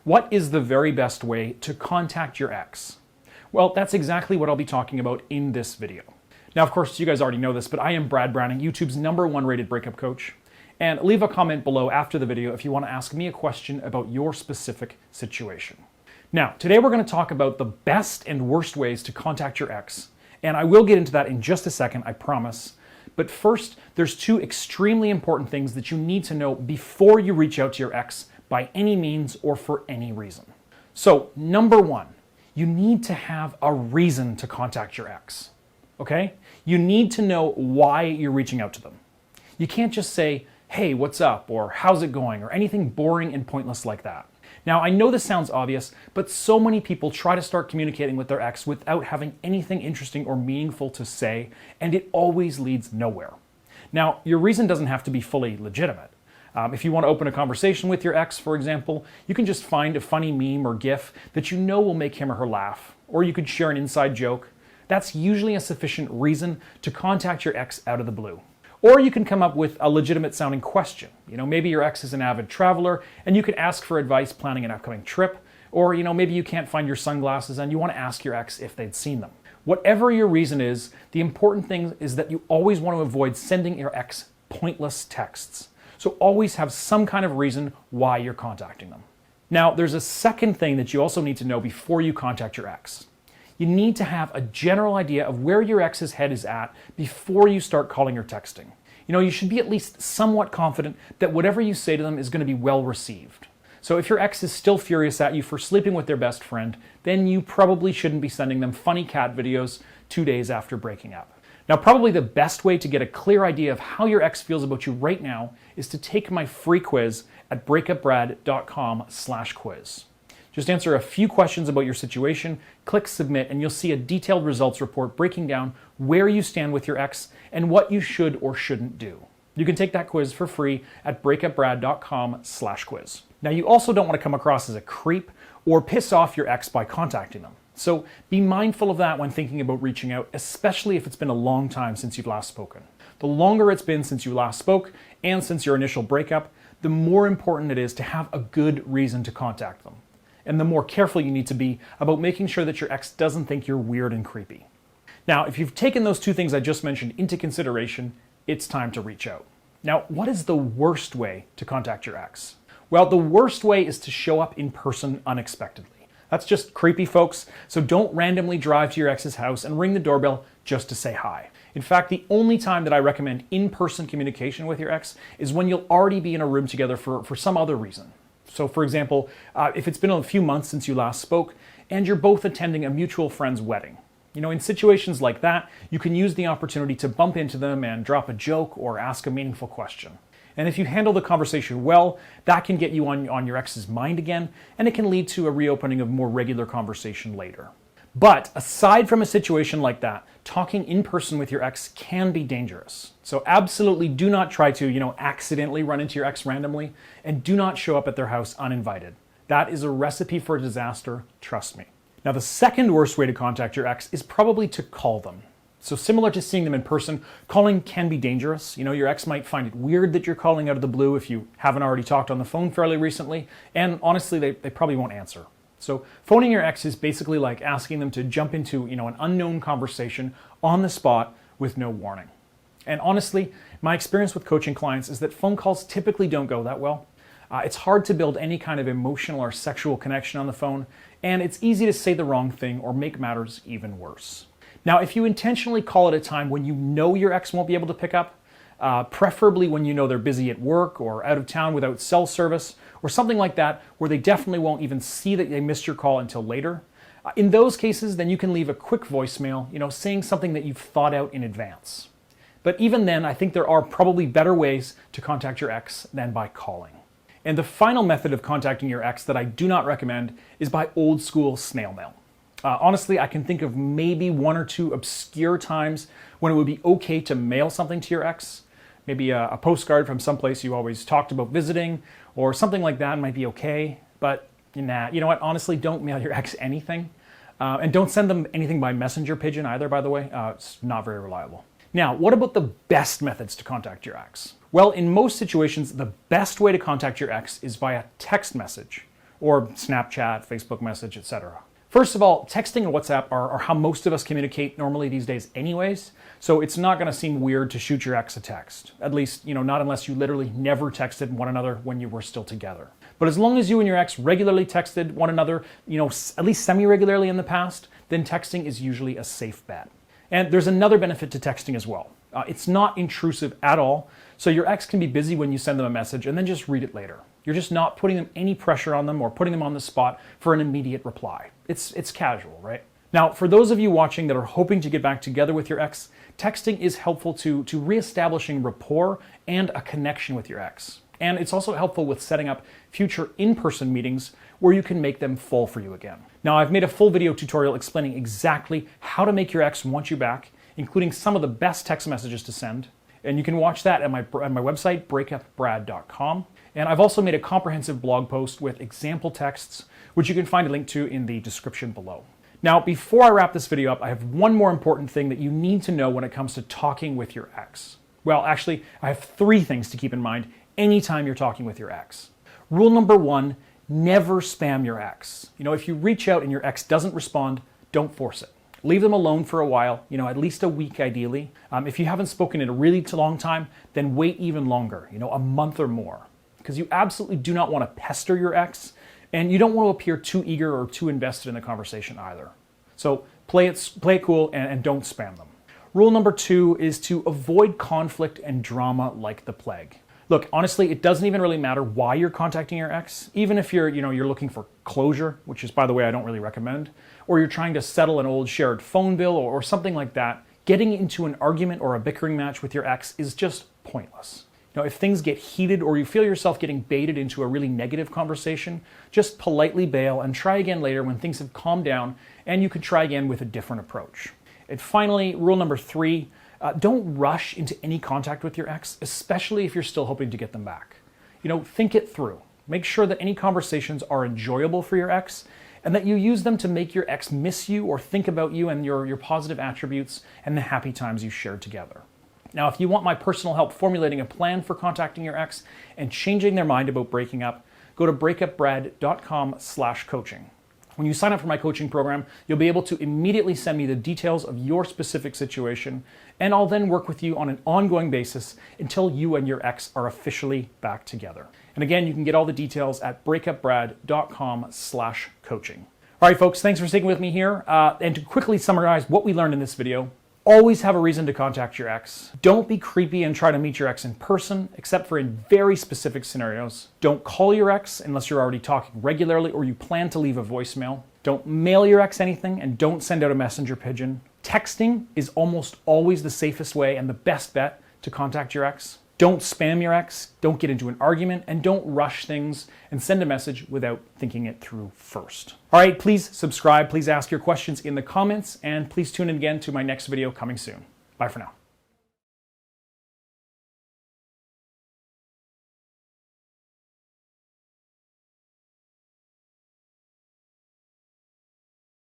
What is the very best way to contact your ex? Well, that's exactly what I'll be talking about in this video. Now, of course, you guys already know this, but I am Brad Browning, YouTube's #1 rated breakup coach. And leave a comment below after the video if you want to ask me a question about your specific situation. Now, today we're going to talk about the best and worst ways to contact your ex. And I will get into that in just a second, I promise. But first, there's two extremely important things that you need to know before you reach out to your ex by any means or for any reason. So, number one, you need to have a reason to contact your ex, okay? You need to know why you're reaching out to them. You can't just say, hey, what's up, or how's it going, or anything boring and pointless like that. Now, I know this sounds obvious, but so many people try to start communicating with their ex without having anything interesting or meaningful to say, and it always leads nowhere. Now, your reason doesn't have to be fully legitimate. If you want to open a conversation with your ex, for example, you can just find a funny meme or GIF that you know will make him or her laugh, or you could share an inside joke. That's usually a sufficient reason to contact your ex out of the blue. Or you can come up with a legitimate sounding question. Maybe your ex is an avid traveler and you could ask for advice planning an upcoming trip. Or, maybe you can't find your sunglasses and you want to ask your ex if they'd seen them. Whatever your reason is, the important thing is that you always want to avoid sending your ex pointless texts. So always have some kind of reason why you're contacting them. Now, there's a second thing that you also need to know before you contact your ex. You need to have a general idea of where your ex's head is at before you start calling or texting. You should be at least somewhat confident that whatever you say to them is going to be well received. So if your ex is still furious at you for sleeping with their best friend, then you probably shouldn't be sending them funny cat videos 2 days after breaking up. Now, probably the best way to get a clear idea of how your ex feels about you right now is to take my free quiz at breakupbrad.com/quiz. Just answer a few questions about your situation, click submit, and you'll see a detailed results report breaking down where you stand with your ex and what you should or shouldn't do. You can take that quiz for free at breakupbrad.com/quiz. Now, you also don't want to come across as a creep or piss off your ex by contacting them. So be mindful of that when thinking about reaching out, especially if it's been a long time since you've last spoken. The longer it's been since you last spoke and since your initial breakup, the more important it is to have a good reason to contact them. And the more careful you need to be about making sure that your ex doesn't think you're weird and creepy. Now, if you've taken those two things I just mentioned into consideration, it's time to reach out. Now, what is the worst way to contact your ex? Well, the worst way is to show up in person unexpectedly. That's just creepy, folks, so don't randomly drive to your ex's house and ring the doorbell just to say hi. In fact, the only time that I recommend in-person communication with your ex is when you'll already be in a room together for some other reason. So, for example, if it's been a few months since you last spoke and you're both attending a mutual friend's wedding. In situations like that, you can use the opportunity to bump into them and drop a joke or ask a meaningful question. And if you handle the conversation well, that can get you on your ex's mind again, and it can lead to a reopening of more regular conversation later. But aside from a situation like that, talking in person with your ex can be dangerous. So absolutely do not try to, accidentally run into your ex randomly, and do not show up at their house uninvited. That is a recipe for disaster, trust me. Now, the second worst way to contact your ex is probably to call them. So similar to seeing them in person, calling can be dangerous. Your ex might find it weird that you're calling out of the blue if you haven't already talked on the phone fairly recently, and honestly, they probably won't answer. So phoning your ex is basically like asking them to jump into, an unknown conversation on the spot with no warning. And honestly, my experience with coaching clients is that phone calls typically don't go that well. It's hard to build any kind of emotional or sexual connection on the phone, and it's easy to say the wrong thing or make matters even worse. Now, if you intentionally call at a time when you know your ex won't be able to pick up, preferably when you know they're busy at work or out of town without cell service, or something like that, where they definitely won't even see that they missed your call until later. In those cases, then you can leave a quick voicemail, saying something that you've thought out in advance. But even then, I think there are probably better ways to contact your ex than by calling. And the final method of contacting your ex that I do not recommend is by old school snail mail. Honestly, I can think of maybe one or two obscure times when it would be okay to mail something to your ex. Maybe a postcard from someplace you always talked about visiting, or something like that might be okay. But nah, you know what? Honestly, don't mail your ex anything. And don't send them anything by messenger pigeon either, by the way. It's not very reliable. Now, what about the best methods to contact your ex? Well, in most situations, the best way to contact your ex is via text message, or Snapchat, Facebook message, etc. First of all, texting and WhatsApp are how most of us communicate normally these days anyways, so it's not going to seem weird to shoot your ex a text. At least, not unless you literally never texted one another when you were still together. But as long as you and your ex regularly texted one another, at least semi-regularly in the past, then texting is usually a safe bet. And there's another benefit to texting as well. It's not intrusive at all, so your ex can be busy when you send them a message and then just read it later. You're just not putting them any pressure on them or putting them on the spot for an immediate reply. It's casual, right? Now, for those of you watching that are hoping to get back together with your ex, texting is helpful to reestablishing rapport and a connection with your ex. And it's also helpful with setting up future in-person meetings where you can make them full for you again. Now, I've made a full video tutorial explaining exactly how to make your ex want you back, including some of the best text messages to send. And you can watch that at my website, breakupbrad.com. And I've also made a comprehensive blog post with example texts, which you can find a link to in the description below. Now, before I wrap this video up, I have one more important thing that you need to know when it comes to talking with your ex. Well, actually, I have 3 things to keep in mind anytime you're talking with your ex. Rule number 1, never spam your ex. If you reach out and your ex doesn't respond, don't force it. Leave them alone for a while, at least a week ideally. If you haven't spoken in a really long time, then wait even longer, a month or more. Because you absolutely do not want to pester your ex, and you don't want to appear too eager or too invested in the conversation either. So play it cool and don't spam them. Rule number 2 is to avoid conflict and drama like the plague. Look, honestly, it doesn't even really matter why you're contacting your ex, even if you're looking for closure, which is, by the way, I don't really recommend, or you're trying to settle an old shared phone bill or something like that. Getting into an argument or a bickering match with your ex is just pointless. If things get heated or you feel yourself getting baited into a really negative conversation, just politely bail and try again later when things have calmed down and you can try again with a different approach. And finally, rule number 3, don't rush into any contact with your ex, especially if you're still hoping to get them back. Think it through. Make sure that any conversations are enjoyable for your ex and that you use them to make your ex miss you or think about you and your positive attributes and the happy times you shared together. Now, if you want my personal help formulating a plan for contacting your ex and changing their mind about breaking up, go to breakupbrad.com/coaching. When you sign up for my coaching program, you'll be able to immediately send me the details of your specific situation, and I'll then work with you on an ongoing basis until you and your ex are officially back together. And again, you can get all the details at breakupbrad.com/coaching. All right, folks, thanks for sticking with me here. And to quickly summarize what we learned in this video, always have a reason to contact your ex. Don't be creepy and try to meet your ex in person, except for in very specific scenarios. Don't call your ex unless you're already talking regularly or you plan to leave a voicemail. Don't mail your ex anything and don't send out a messenger pigeon. Texting is almost always the safest way and the best bet to contact your ex. Don't spam your ex, don't get into an argument, and don't rush things and send a message without thinking it through first. All right, please subscribe, please ask your questions in the comments, and please tune in again to my next video coming soon. Bye for now.